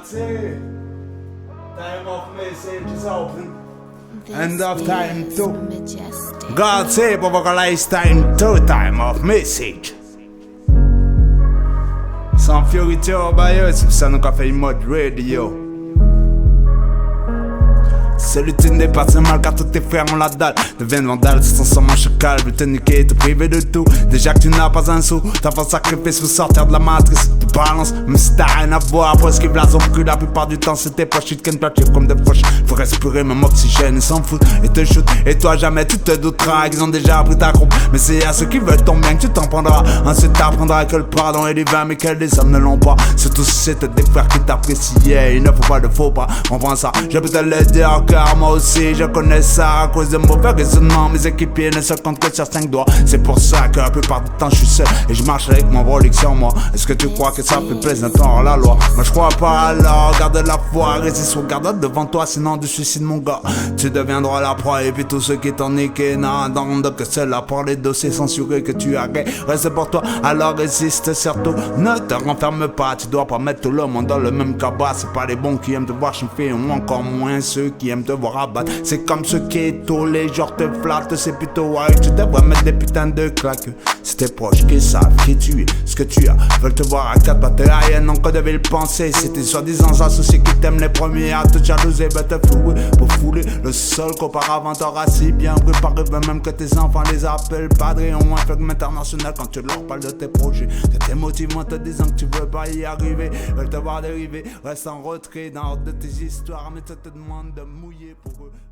save. Time of message is open. End of time too. God save vocalize time too. Time of message. Sans fiorité au baillot, c'est ça nous qu'a fait une mode radio. Celui-ci n'est pas si mal car tous tes frères ont la dalle. Deviennent vandales, se transforment en chacal. Veulent te niquer, te priver de tout. Déjà que tu n'as pas un sou, t'as fait sacrifice pour sortir de la matrice. Tu balances, mais si t'as rien à voir, pour esquiver la zone pris la plupart du temps, c'était pas shit qu'une plature comme des poches. Faut respirer même oxygène, ils s'en foutent et te shoot. Et toi jamais tu te douteras qu'ils ont déjà pris ta croupe. Mais c'est à ceux qui veulent ton bien que tu t'en prendras. Ensuite t'apprendras que le pardon est divin, mais que les hommes ne l'ont pas. Surtout si c'était des frères qui t'appréciaient. Il ne faut pas de faux pas, on prend ça. Je peux te le dire car moi aussi je connais ça. À cause de mauvais raisonnements, mes équipiers ne se comptent que sur 5 doigts. C'est pour ça que la plupart du temps je suis seul et je marche avec mon Rolex sur moi. Est-ce que tu crois que ça fait plaisir d'entendre la loi? Moi je crois pas, alors garde la foi, résiste, regarde devant toi, sinon du suicide mon gars. Tu deviendras la proie et puis tous ceux qui t'ont niqué n'entendent que cela pour les dossiers censurés que tu as. Reste pour toi, alors résiste surtout, ne te renferme pas. Tu dois pas mettre tout le monde dans le même cabas. C'est pas les bons qui aiment te voir chauffer, ou encore moins ceux qui aiment te voir abattre. C'est comme ceux qui tous les jours te flattent, c'est plutôt ouais, tu devrais mettre des putains de claques. C'est tes proches qui savent qui tu es, ce que tu as, veulent te voir à quatre pattes, rien encore devait le penser. C'était soi-disant associés qui t'aiment les premiers à te jalouser, va te flouer pour fouler le sol qu'auparavant t'auras si bien préparé, même que tes enfants les appellent padres et ont un flegme international quand tu leur parles de tes projets. C'est tes motivants te disant que tu veux pas y arriver, veulent te voir dériver, reste en retrait dans de tes histoires, mais tu te demandes de mouiller pour eux.